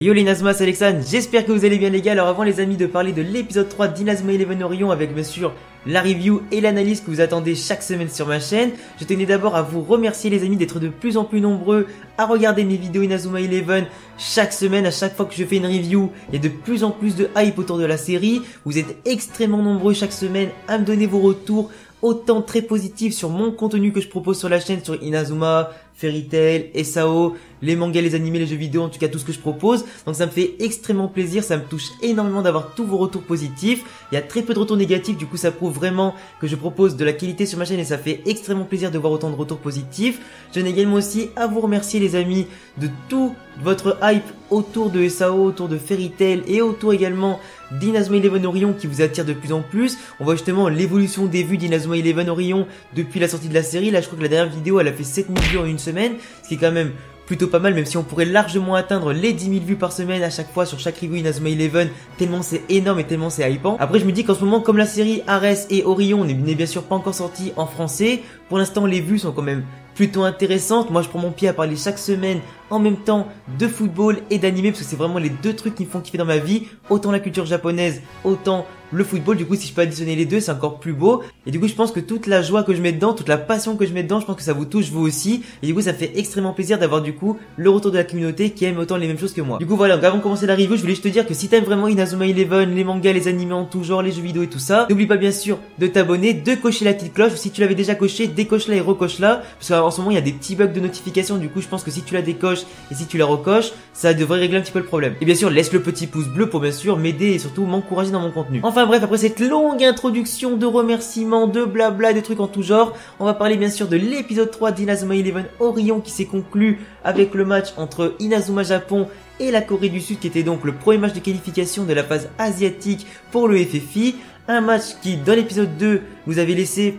Yo les Inazuma, c'est Alexandre, j'espère que vous allez bien les gars. Alors avant les amis de parler de l'épisode 3 d'Inazuma Eleven Orion avec bien sûr la review et l'analyse que vous attendez chaque semaine sur ma chaîne, je tenais d'abord à vous remercier les amis d'être de plus en plus nombreux à regarder mes vidéos Inazuma Eleven chaque semaine. À chaque fois que je fais une review, il y a de plus en plus de hype autour de la série. Vous êtes extrêmement nombreux chaque semaine à me donner vos retours, autant très positifs sur mon contenu que je propose sur la chaîne, sur Inazuma, Fairy Tail, SAO, les mangas, les animés, les jeux vidéo, en tout cas tout ce que je propose. Donc ça me fait extrêmement plaisir, ça me touche énormément d'avoir tous vos retours positifs. Il y a très peu de retours négatifs, du coup ça prouve vraiment que je propose de la qualité sur ma chaîne et ça fait extrêmement plaisir de voir autant de retours positifs. Je tenais également aussi à vous remercier les amis de tout votre hype autour de SAO, autour de Fairy Tail et autour également d'Inazuma Eleven Orion qui vous attire de plus en plus. On voit justement l'évolution des vues d'Inazuma Eleven Orion depuis la sortie de la série. Là je crois que la dernière vidéo elle a fait 7000 vues en une semaine, ce qui est quand même plutôt pas mal, même si on pourrait largement atteindre les 10 000 vues par semaine à chaque fois sur chaque review Inazuma Eleven, tellement c'est énorme et tellement c'est hypant. Après je me dis qu'en ce moment, comme la série Ares et Orion n'est bien sûr pas encore sortie en français, pour l'instant les vues sont quand même plutôt intéressantes. Moi je prends mon pied à parler chaque semaine en même temps de football et d'animé parce que c'est vraiment les deux trucs qui me font kiffer dans ma vie, autant la culture japonaise, autant le football. Du coup si je peux additionner les deux c'est encore plus beau et du coup je pense que toute la joie que je mets dedans, toute la passion que je mets dedans, je pense que ça vous touche vous aussi et du coup ça me fait extrêmement plaisir d'avoir du coup le retour de la communauté qui aime autant les mêmes choses que moi. Du coup voilà, donc avant de commencer la review je voulais juste te dire que si t'aimes vraiment Inazuma Eleven, les mangas, les animés en tout genre, les jeux vidéo et tout ça, n'oublie pas bien sûr de t'abonner, de cocher la petite cloche, ou si tu l'avais déjà coché, décoche-la et recoche-la parce qu'en ce moment il y a des petits bugs de notification. Du coup je pense que si tu la décoches et si tu la recoches, ça devrait régler un petit peu le problème. Et bien sûr laisse le petit pouce bleu pour bien sûr m'aider et surtout m'encourager dans mon contenu. Enfin bref, après cette longue introduction de remerciements, de blabla, des trucs en tout genre, on va parler bien sûr de l'épisode 3 d'Inazuma Eleven Orion qui s'est conclu avec le match entre Inazuma Japon et la Corée du Sud qui était donc le premier match de qualification de la phase asiatique pour le FFI. Un match qui dans l'épisode 2 nous avait laissé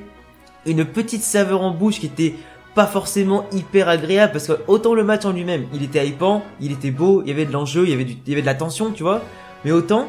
une petite saveur en bouche qui était pas forcément hyper agréable parce que autant le match en lui-même il était hypant, il était beau, il y avait de l'enjeu, il y avait de la tension tu vois, mais autant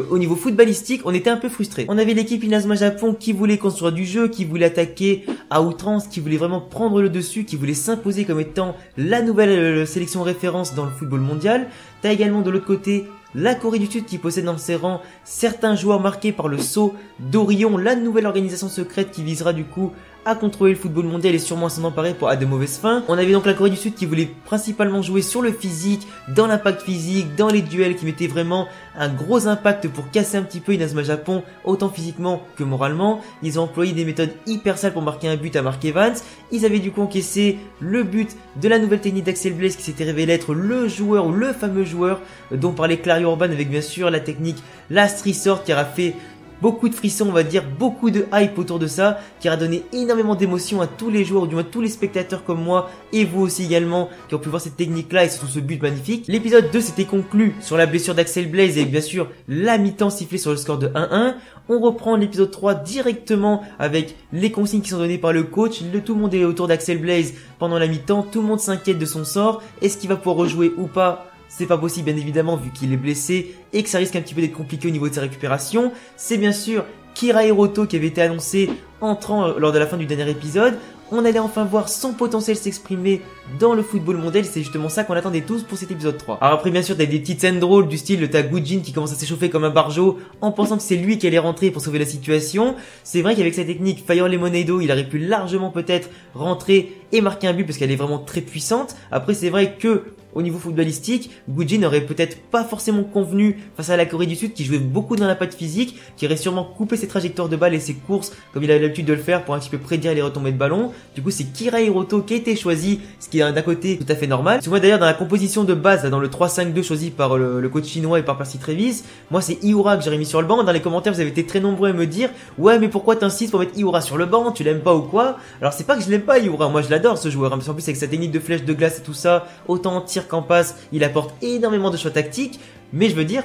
au niveau footballistique on était un peu frustré. On avait l'équipe Inazuma Japon qui voulait construire du jeu, qui voulait attaquer à outrance, qui voulait vraiment prendre le dessus, qui voulait s'imposer comme étant la nouvelle sélection référence dans le football mondial. T'as également de l'autre côté la Corée du Sud qui possède dans ses rangs certains joueurs marqués par le sceau d'Orion, la nouvelle organisation secrète qui visera du coup à contrôler le football mondial et sûrement à s'en emparer à de mauvaises fins. On avait donc la Corée du Sud qui voulait principalement jouer sur le physique, dans l'impact physique, dans les duels, qui mettaient vraiment un gros impact pour casser un petit peu Inazuma Japon, autant physiquement que moralement. Ils ont employé des méthodes hyper sales pour marquer un but à Mark Evans. Ils avaient du coup encaissé le but de la nouvelle technique d'Axel Blaze qui s'était révélé être le joueur ou le fameux joueur dont parlait Clario Urban avec bien sûr la technique Last Resort qui aura fait beaucoup de frissons, on va dire, beaucoup de hype autour de ça, qui a donné énormément d'émotion à tous les joueurs, ou du moins tous les spectateurs comme moi, et vous aussi également, qui ont pu voir cette technique-là et surtout ce but magnifique. L'épisode 2 s'était conclu sur la blessure d'Axel Blaze et bien sûr la mi-temps sifflée sur le score de 1-1. On reprend l'épisode 3 directement avec les consignes qui sont données par le coach. Tout le monde est autour d'Axel Blaze pendant la mi-temps, tout le monde s'inquiète de son sort. Est-ce qu'il va pouvoir rejouer ou pas ? C'est pas possible bien évidemment vu qu'il est blessé et que ça risque un petit peu d'être compliqué au niveau de sa récupération. C'est bien sûr Kira Hiroto qui avait été annoncé entrant lors de la fin du dernier épisode. On allait enfin voir son potentiel s'exprimer dans le football mondial, c'est justement ça qu'on attendait tous pour cet épisode 3. Alors après bien sûr t'as des petites scènes drôles du style de ta Gujin qui commence à s'échauffer comme un barjo en pensant que c'est lui qui allait rentrer pour sauver la situation. C'est vrai qu'avec sa technique Fire Lemonado il aurait pu largement peut-être rentrer et marquer un but parce qu'elle est vraiment très puissante. Après c'est vrai que au niveau footballistique, Gujin n'aurait peut-être pas forcément convenu face à la Corée du Sud qui jouait beaucoup dans l'impact physique, qui aurait sûrement coupé ses trajectoires de balles et ses courses comme il avait l'habitude de le faire pour un petit peu prédire les retombées de ballon. Du coup c'est Kira Hiroto qui a été choisi, ce qui est d'un côté tout à fait normal. Parce que moi d'ailleurs dans la composition de base, là, dans le 3-5-2 choisi par le coach chinois et par Percy Travis, moi c'est Ihura que j'aurais mis sur le banc. Dans les commentaires vous avez été très nombreux à me dire ouais mais pourquoi t'insistes pour mettre Ihura sur le banc, tu l'aimes pas ou quoi? Alors c'est pas que je l'aime pas Ihura, moi je l'adore ce joueur, parce qu'en plus avec sa technique de flèche de glace et tout ça, autant en tir qu'en passe, il apporte énormément de choix tactiques, mais je veux dire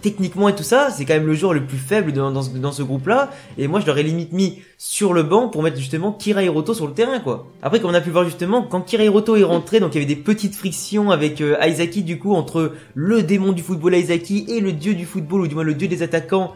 techniquement et tout ça, c'est quand même le joueur le plus faible dans ce groupe-là. Et moi, je l'aurais limite mis sur le banc pour mettre justement Kira Hiroto sur le terrain, quoi. Après, comme on a pu voir justement, quand Kira Hiroto est rentré, donc il y avait des petites frictions avec Aizaki, du coup, entre le démon du football Aizaki et le dieu du football, ou du moins le dieu des attaquants,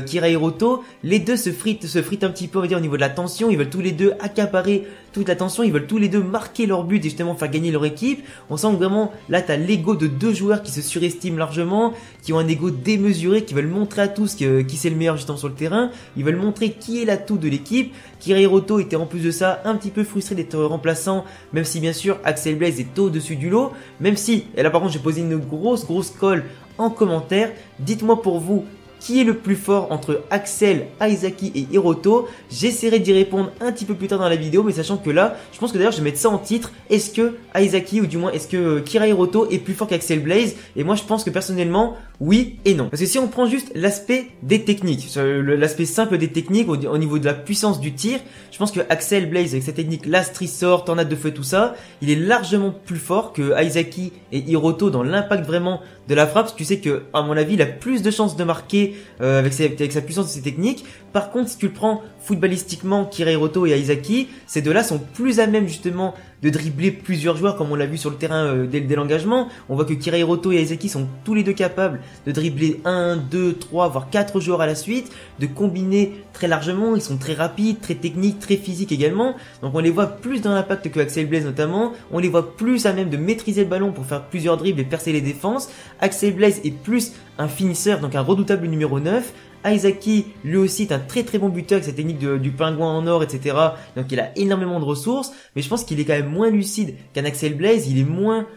Kira Hiroto, les deux se fritent un petit peu, on va dire, au niveau de la tension. Ils veulent tous les deux accaparer toute la tension, ils veulent tous les deux marquer leur but et justement faire gagner leur équipe. On sent que vraiment, là, t'as l'ego de deux joueurs qui se surestiment largement, qui ont un ego démesuré, qui veulent montrer à tous qui c'est le meilleur justement sur le terrain. Ils veulent montrer qui est l'atout de l'équipe. Kira Hiroto était en plus de ça un petit peu frustré d'être remplaçant, même si bien sûr Axel Blaze est au-dessus du lot. Même si, et là par contre j'ai posé une grosse colle en commentaire. Dites-moi pour vous, qui est le plus fort entre Axel, Aizaki et Hiroto? J'essaierai d'y répondre un petit peu plus tard dans la vidéo, mais sachant que là, je pense que d'ailleurs je vais mettre ça en titre. Est-ce que Aizaki, ou du moins est-ce que Kira Hiroto est plus fort qu'Axel Blaze? Et moi je pense que personnellement, oui et non. Parce que si on prend juste l'aspect des techniques, l'aspect simple des techniques au niveau de la puissance du tir, je pense que Axel Blaze avec sa technique Last Resort, tornade de feu, tout ça, il est largement plus fort que Aizaki et Hiroto dans l'impact vraiment de la frappe. Tu sais que, à mon avis, il a plus de chances de marquer avec sa puissance et ses techniques. Par contre, si tu le prends footballistiquement, Kira Hiroto et Aizaki, ces deux-là sont plus à même justement de dribbler plusieurs joueurs, comme on l'a vu sur le terrain dès l'engagement. On voit que Kira Hiroto et Aizaki sont tous les deux capables de dribbler 1, 2, 3, voire 4 joueurs à la suite, de combiner très largement. Ils sont très rapides, très techniques, très physiques également. Donc on les voit plus dans l'impact que Axel Blaze notamment. On les voit plus à même de maîtriser le ballon pour faire plusieurs dribbles et percer les défenses. Axel Blaze est plus un finisseur, donc un redoutable numéro 9. Aizaki, lui aussi, est un très bon buteur avec sa technique du pingouin en or, etc. Donc il a énormément de ressources, mais je pense qu'il est quand même moins lucide qu'un Axel Blaze. Il est moins,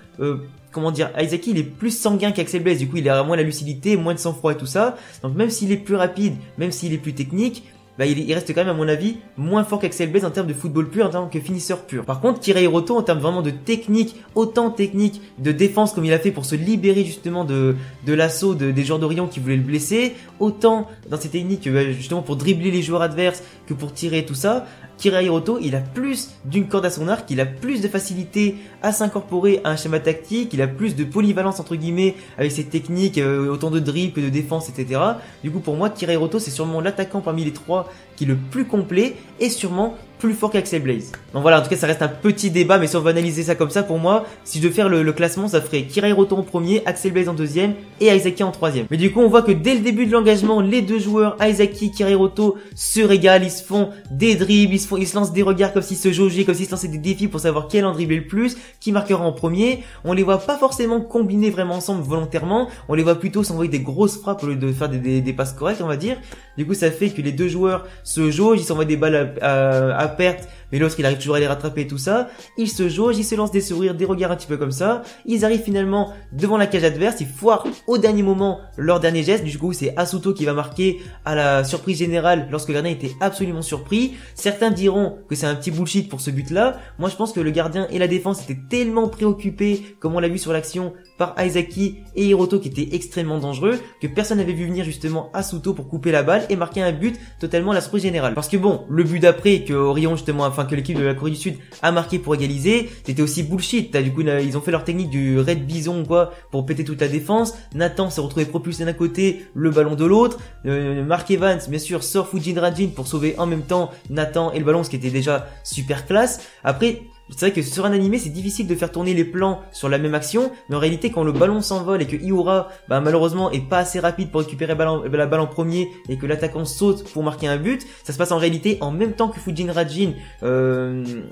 comment dire, Aizaki, il est plus sanguin qu'Axel Blaze. Du coup, il a moins la lucidité, moins de sang-froid et tout ça. Donc même s'il est plus rapide, même s'il est plus technique, bah il reste quand même à mon avis moins fort qu'Axel Blaze en termes de football pur, en tant que finisseur pur. Par contre, Kira Hiroto en termes vraiment de technique, autant technique de défense comme il a fait pour se libérer justement de l'assaut des joueurs d'Orion qui voulaient le blesser, autant dans ses techniques justement pour dribbler les joueurs adverses que pour tirer tout ça. Kira Hiroto, il a plus d'une corde à son arc, il a plus de facilité à s'incorporer à un schéma tactique, il a plus de polyvalence entre guillemets avec ses techniques, autant de dribble que de défense, etc. Du coup pour moi, Kira Hiroto c'est sûrement l'attaquant parmi les trois qui est le plus complet et sûrement plus fort qu'Axel Blaze. Donc voilà, en tout cas ça reste un petit débat, mais si on veut analyser ça comme ça, pour moi, si je devais faire le classement, ça ferait Kira Hiroto en premier, Axel Blaze en deuxième et Aizaki en troisième. Mais du coup on voit que dès le début de l'engagement, les deux joueurs, Aizaki, Kira Hiroto, se régalent, ils se font des dribbles, ils se lancent des regards comme s'ils se jaugeaient, comme s'ils se lançaient des défis pour savoir quel en dribbler le plus, qui marquera en premier. On les voit pas forcément combiner vraiment ensemble volontairement, on les voit plutôt s'envoyer des grosses frappes au lieu de faire des passes correctes, on va dire. Du coup ça fait que les deux joueurs se jaugent, ils s'envoient des balles à perte, mais l'autre il arrive toujours à les rattraper et tout ça. Ils se jaugent, ils se lancent des sourires, des regards un petit peu comme ça. Ils arrivent finalement devant la cage adverse, ils foirent au dernier moment leur dernier geste. Du coup c'est Asuto qui va marquer à la surprise générale lorsque le gardien était absolument surpris. Certains diront que c'est un petit bullshit pour ce but là. Moi je pense que le gardien et la défense étaient tellement préoccupés, comme on l'a vu sur l'action, par Aizaki et Hiroto qui étaient extrêmement dangereux, que personne n'avait vu venir justement Asuto pour couper la balle et marquer un but totalement à la surprise générale. Parce que bon, le but d'après que Orion justement, enfin que l'équipe de la Corée du Sud a marqué pour égaliser, c'était aussi bullshit. Du coup ils ont fait leur technique du Red Bison quoi pour péter toute la défense. Nathan s'est retrouvé propulsé d'un côté, le ballon de l'autre. Mark Evans bien sûr sort Fujin Rajin pour sauver en même temps Nathan et le ballon, ce qui était déjà super classe. Après c'est vrai que sur un animé c'est difficile de faire tourner les plans sur la même action, mais en réalité quand le ballon s'envole et que Iura malheureusement est pas assez rapide pour récupérer la balle en premier et que l'attaquant saute pour marquer un but, ça se passe en réalité en même temps que Fujin Rajin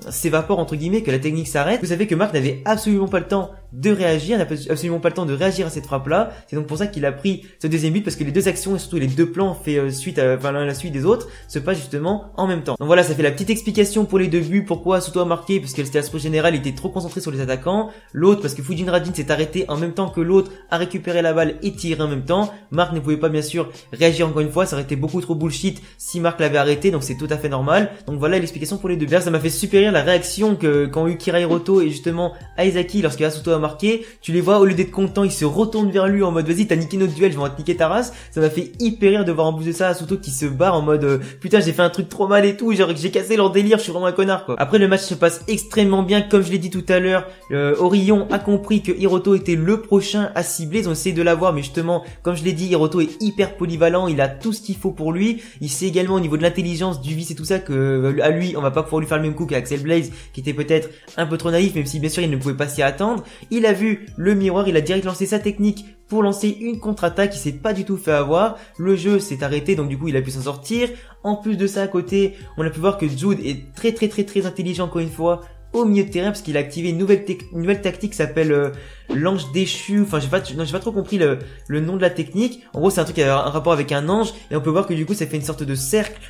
s'évapore entre guillemets, que la technique s'arrête. Vous savez que Mark n'avait absolument pas le temps de réagir, n'a absolument pas le temps de réagir à cette frappe là. C'est donc pour ça qu'il a pris ce deuxième but, parce que les deux actions et surtout les deux plans fait suite à l'un à la suite des autres se passent justement en même temps. Donc voilà, ça fait la petite explication pour les deux buts, pourquoi Asuto a marqué, parce que c'était la surprise générale, il était trop concentré sur les attaquants. L'autre parce que Fujin Rajin s'est arrêté en même temps que l'autre a récupéré la balle et tiré en même temps. Mark ne pouvait pas bien sûr réagir encore une fois, ça aurait été beaucoup trop bullshit si Mark l'avait arrêté, donc c'est tout à fait normal. Donc voilà l'explication pour les deux. D'ailleurs ça m'a fait super rire la réaction qu'ont eu Kira Hiroto et justement Aizaki lorsque Asuto a marqué. Tu les vois, au lieu d'être contents, ils se retournent vers lui en mode vas-y t'as niqué notre duel, je vais te niquer ta race. Ça m'a fait hyper rire de voir en plus de ça Asuto qui se barre en mode putain j'ai fait un truc trop mal et tout, genre j'ai cassé leur délire, je suis vraiment un connard quoi. Après le match se passe extrêmement bien, comme je l'ai dit tout à l'heure. Orion a compris que Hiroto était le prochain à cibler, ils ont essayé de l'avoir, mais justement comme je l'ai dit, Hiroto est hyper polyvalent, il a tout ce qu'il faut pour lui. Il sait également au niveau de l'intelligence, du vice et tout ça que à lui on va pas pouvoir lui faire le même coup qu'à Axel Blaze qui était peut-être un peu trop naïf, même si bien sûr il ne pouvait pas s'y attendre. il a vu le miroir, il a direct lancé sa technique pour lancer une contre-attaque, il s'est pas du tout fait avoir, le jeu s'est arrêté donc du coup il a pu s'en sortir. En plus de ça à côté, on a pu voir que Jude est très intelligent encore une fois au milieu de terrain parce qu'il a activé une nouvelle tactique qui s'appelle l'ange déchu. Enfin, j'ai pas trop compris le nom de la technique. En gros, c'est un truc qui a un rapport avec un ange et on peut voir que du coup, ça fait une sorte de cercle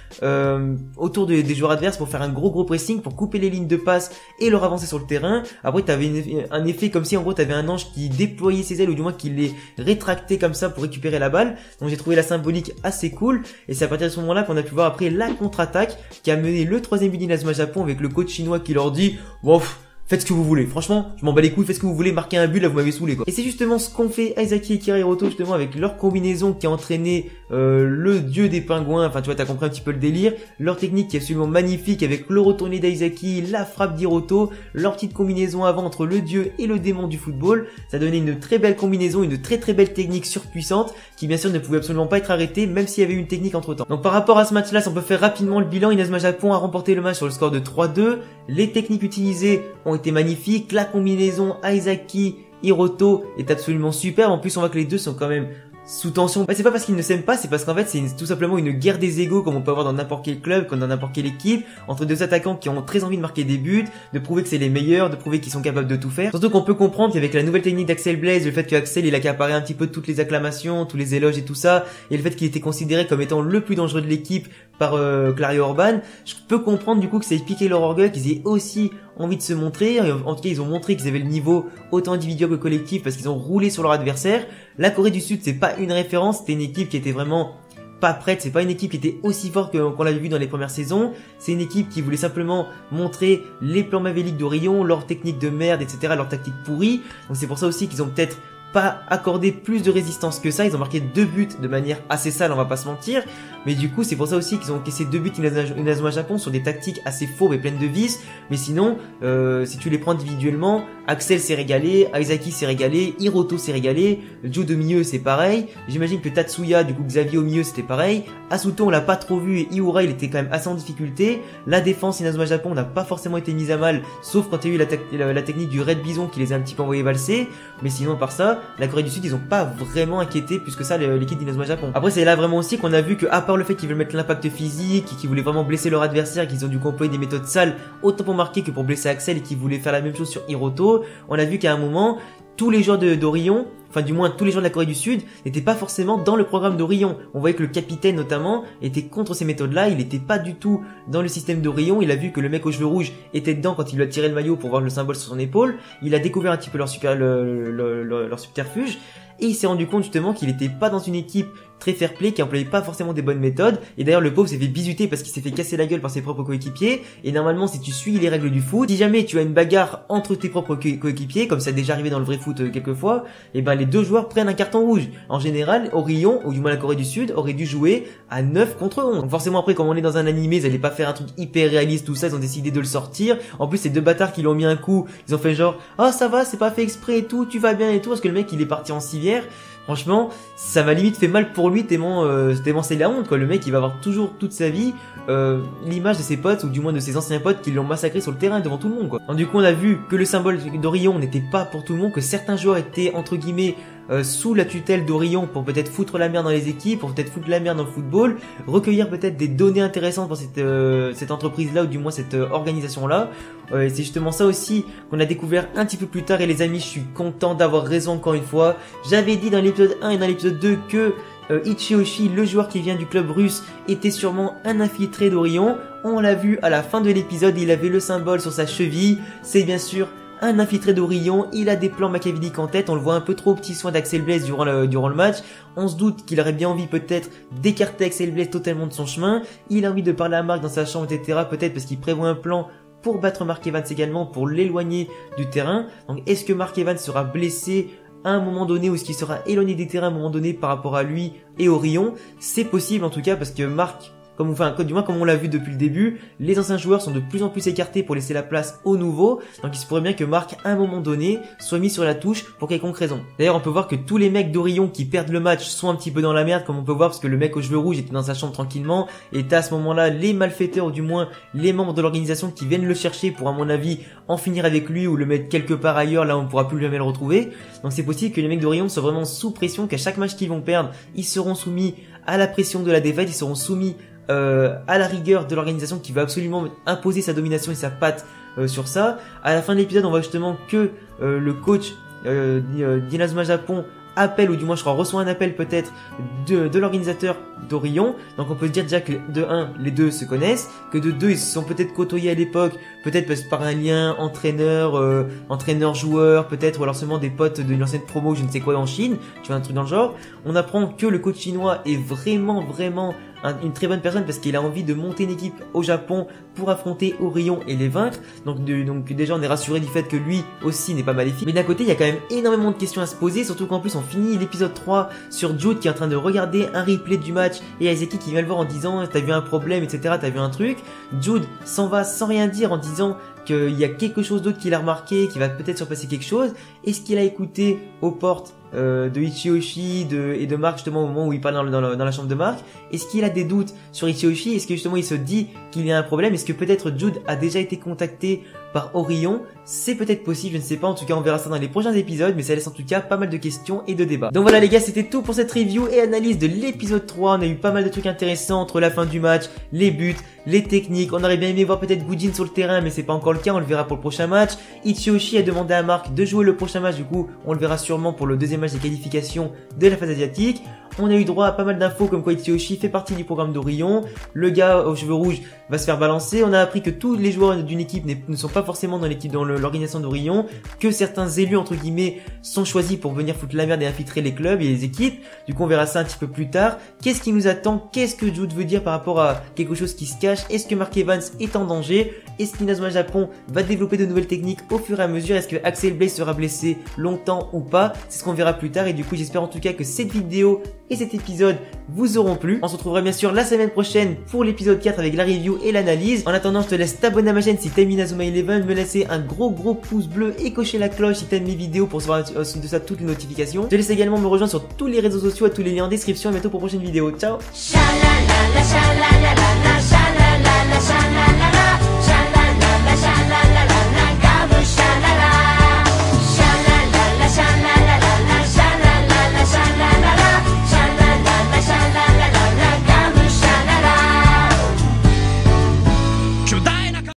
autour des joueurs adverses pour faire un gros pressing, pour couper les lignes de passe et leur avancer sur le terrain. Après, t'avais un effet comme si en gros, t'avais un ange qui déployait ses ailes ou du moins qui les rétractait comme ça pour récupérer la balle. Donc, j'ai trouvé la symbolique assez cool et c'est à partir de ce moment-là qu'on a pu voir après la contre-attaque qui a mené le 3e but d'Inazuma Japon avec le coach chinois qui leur dit bon, faites ce que vous voulez. Franchement, je m'en bats les couilles, faites ce que vous voulez, marquez un but, là vous m'avez saoulé quoi. Et c'est justement ce qu'ont fait Aizaki et Kira Hiroto justement avec leur combinaison qui a entraîné le dieu des pingouins. Enfin tu vois, t'as compris un petit peu le délire. Leur technique qui est absolument magnifique avec le retourné d'Aizaki, la frappe d'Hiroto, leur petite combinaison avant entre le dieu et le démon du football. Ça donnait une très belle combinaison, une très belle technique surpuissante qui bien sûr ne pouvait absolument pas être arrêtée même s'il y avait eu une technique entre temps. Donc par rapport à ce match là, si on peut faire rapidement le bilan, Inazuma Japon a remporté le match sur le score de 3-2. Les techniques utilisées ont été magnifiques. La combinaison Aizaki Hiroto est absolument superbe. En plus, on voit que les deux sont quand même sous tension. C'est pas parce qu'ils ne s'aiment pas, c'est parce qu'en fait c'est tout simplement une guerre des égos comme on peut avoir dans n'importe quel club, comme dans n'importe quelle équipe, entre deux attaquants qui ont très envie de marquer des buts, de prouver que c'est les meilleurs, de prouver qu'ils sont capables de tout faire. Surtout qu'on peut comprendre qu'avec la nouvelle technique d'Axel Blaze, le fait qu'Axel il accaparait un petit peu toutes les acclamations, tous les éloges et tout ça, et le fait qu'il était considéré comme étant le plus dangereux de l'équipe par Clario Orban, je peux comprendre du coup que ça ait piqué leur orgueil, qu'ils aient aussi envie de se montrer. En tout cas, ils ont montré qu'ils avaient le niveau autant individuel que collectif parce qu'ils ont roulé sur leur adversaire. La Corée du Sud, c'est pas une référence, c'était une équipe qui était vraiment pas prête, c'est pas une équipe qui était aussi forte qu'on l'avait vu dans les premières saisons. C'est une équipe qui voulait simplement montrer les plans mavéliques d'Orion, leur technique de merde, etc., leur tactique pourrie. Donc c'est pour ça aussi qu'ils ont peut-être pas accordé plus de résistance que ça. Ils ont marqué 2 buts de manière assez sale, on va pas se mentir. Mais du coup, c'est pour ça aussi qu'ils ont encaissé 2 buts Inazuma Japon sur des tactiques assez fauves et pleines de vices. Mais sinon, si tu les prends individuellement, Axel s'est régalé, Aizaki s'est régalé, Hiroto s'est régalé, Jude au milieu c'est pareil. J'imagine que Tatsuya, du coup Xavier au milieu c'était pareil. Asuto on l'a pas trop vu et Iura il était quand même assez en difficulté. La défense Inazuma Japon n'a pas forcément été mise à mal, sauf quand il y a eu la technique du Red Bison qui les a un petit peu envoyés valser. Mais sinon par ça, la Corée du Sud ils ont pas vraiment inquiété plus que ça l'équipe d'Inazuma Japon. Après c'est là vraiment aussi qu'on a vu que à part le fait qu'ils veulent mettre l'impact physique et qu'ils voulaient vraiment blesser leur adversaire, qu'ils ont dû employer des méthodes sales autant pour marquer que pour blesser Axel et qu'ils voulaient faire la même chose sur Hiroto, on a vu qu'à un moment tous les joueurs d'Orion, enfin du moins tous les joueurs de la Corée du Sud n'étaient pas forcément dans le programme d'Orion. On voyait que le capitaine notamment était contre ces méthodes-là, il n'était pas du tout dans le système d'Orion. Il a vu que le mec aux cheveux rouges était dedans quand il lui a tiré le maillot pour voir le symbole sur son épaule. Il a découvert un petit peu leur subterfuge et il s'est rendu compte justement qu'il n'était pas dans une équipe très fair play, qui employait pas forcément des bonnes méthodes. Et d'ailleurs le pauvre s'est fait bisuter parce qu'il s'est fait casser la gueule par ses propres coéquipiers. Et normalement si tu suis les règles du foot, si jamais tu as une bagarre entre tes propres coéquipiers, comme ça a déjà arrivé dans le vrai foot quelques fois, et ben les deux joueurs prennent un carton rouge. En général, Orion, ou du moins la Corée du Sud, aurait dû jouer à 9 contre 11. Donc forcément après comme on est dans un animé, ils allaient pas faire un truc hyper réaliste tout ça, ils ont décidé de le sortir. En plus ces deux bâtards qui lui ont mis un coup, ils ont fait genre "Ah ça va, c'est pas fait exprès et tout, tu vas bien et tout", parce que le mec il est parti en civière. Franchement, ça m'a limite fait mal pour lui tellement c'est la honte quoi. Le mec il va avoir toujours toute sa vie l'image de ses potes ou du moins de ses anciens potes qui l'ont massacré sur le terrain devant tout le monde quoi. Donc, du coup on a vu que le symbole d'Orion n'était pas pour tout le monde, que certains joueurs étaient entre guillemets sous la tutelle d'Orion pour peut-être foutre la merde dans les équipes, pour peut-être foutre la merde dans le football, recueillir peut-être des données intéressantes pour cette entreprise là ou du moins cette organisation là. C'est justement ça aussi qu'on a découvert un petit peu plus tard et les amis je suis content d'avoir raison encore une fois. J'avais dit dans l'épisode 1 et dans l'épisode 2 que Ichiyoshi, le joueur qui vient du club russe, était sûrement un infiltré d'Orion. On l'a vu à la fin de l'épisode, il avait le symbole sur sa cheville, c'est bien sûr un infiltré d'Orion, il a des plans machiavéliques en tête, on le voit un peu trop aux petits soins d'Axel Blaze durant le match. On se doute qu'il aurait bien envie peut-être d'écarter Axel Blaze totalement de son chemin, il a envie de parler à Mark dans sa chambre etc, peut-être parce qu'il prévoit un plan pour battre Mark Evans également, pour l'éloigner du terrain. Donc est-ce que Mark Evans sera blessé à un moment donné ou est-ce qu'il sera éloigné des terrains à un moment donné par rapport à lui et Orion? C'est possible en tout cas parce que Mark du moins comme on l'a vu depuis le début, les anciens joueurs sont de plus en plus écartés pour laisser la place aux nouveaux, donc il se pourrait bien que Marc, à un moment donné, soit mis sur la touche pour quelconque raison. D'ailleurs, on peut voir que tous les mecs d'Orion qui perdent le match sont un petit peu dans la merde, comme on peut voir, parce que le mec aux cheveux rouges était dans sa chambre tranquillement, et t'as à ce moment-là les malfaiteurs, ou du moins les membres de l'organisation qui viennent le chercher pour, à mon avis, en finir avec lui ou le mettre quelque part ailleurs, là on ne pourra plus jamais le retrouver. Donc c'est possible que les mecs d'Orion soient vraiment sous pression, qu'à chaque match qu'ils vont perdre, ils seront soumis à la pression de la défaite, ils seront soumis à la rigueur de l'organisation qui va absolument imposer sa domination et sa patte sur ça. À la fin de l'épisode, on voit justement que le coach d'Inazuma Japon appelle, ou du moins je crois reçoit un appel peut-être de l'organisateur d'Orion. Donc on peut se dire déjà que de 1, les deux se connaissent, que de 2, ils se sont peut-être côtoyés à l'époque, peut-être par un lien entraîneur-joueur, peut-être, ou alors seulement des potes de l'ancienne promo, je ne sais quoi, en Chine, tu vois, un truc dans le genre. On apprend que le coach chinois est vraiment une très bonne personne parce qu'il a envie de monter une équipe au Japon pour affronter Orion et les vaincre. Donc déjà on est rassuré du fait que lui aussi n'est pas maléfique. Mais d'un côté il y a quand même énormément de questions à se poser, surtout qu'en plus on finit l'épisode 3 sur Jude qui est en train de regarder un replay du match et Aizeki qui vient le voir en disant t'as vu un problème, etc., t'as vu un truc. Jude s'en va sans rien dire en disant qu'il y a quelque chose d'autre qu'il a remarqué, qu'il va peut-être surpasser quelque chose. Est-ce qu'il a écouté aux portes de Ichiyoshi et de Marc justement au moment où il parle dans la chambre de Marc? Est-ce qu'il a des doutes sur Ichiyoshi? Est-ce que justement il se dit qu'il y a un problème? Est-ce que peut-être Jude a déjà été contacté par Orion? C'est peut-être possible, je ne sais pas, en tout cas on verra ça dans les prochains épisodes, mais ça laisse en tout cas pas mal de questions et de débats. Donc voilà les gars, c'était tout pour cette review et analyse de l'épisode 3, on a eu pas mal de trucs intéressants entre la fin du match, les buts, les techniques, on aurait bien aimé voir peut-être Gujin sur le terrain, mais c'est pas encore le cas, on le verra pour le prochain match. Ichiyoshi a demandé à Marc de jouer le prochain match, du coup on le verra sûrement pour le deuxième match des qualifications de la phase asiatique. On a eu droit à pas mal d'infos comme quoi Ichiyoshi fait partie du programme d'Orion, le gars aux cheveux rouges va se faire balancer, on a appris que tous les joueurs d'une équipe ne sont pas forcément dans l'équipe, dans l'organisation d'Orion, que certains élus entre guillemets sont choisis pour venir foutre la merde et infiltrer les clubs et les équipes. Du coup on verra ça un petit peu plus tard. Qu'est-ce qui nous attend? Qu'est-ce que Jude veut dire par rapport à quelque chose qui se cache? Est-ce que Mark Evans est en danger? Est-ce qu'Inazuma Japon va développer de nouvelles techniques au fur et à mesure? Est-ce que Axel Blaze sera blessé longtemps ou pas? C'est ce qu'on verra plus tard, et du coup j'espère en tout cas que cette vidéo et cet épisode vous auront plu. On se retrouvera bien sûr la semaine prochaine pour l'épisode 4 avec la review et l'analyse. En attendant, je te laisse t'abonner à ma chaîne si t'aimes Inazuma Eleven, me laisser un gros pouce bleu et cocher la cloche si t'aimes mes vidéos pour recevoir de ça toutes les notifications. Je te laisse également me rejoindre sur tous les réseaux sociaux, à tous les liens en description, et à bientôt pour une prochaine vidéo. Ciao.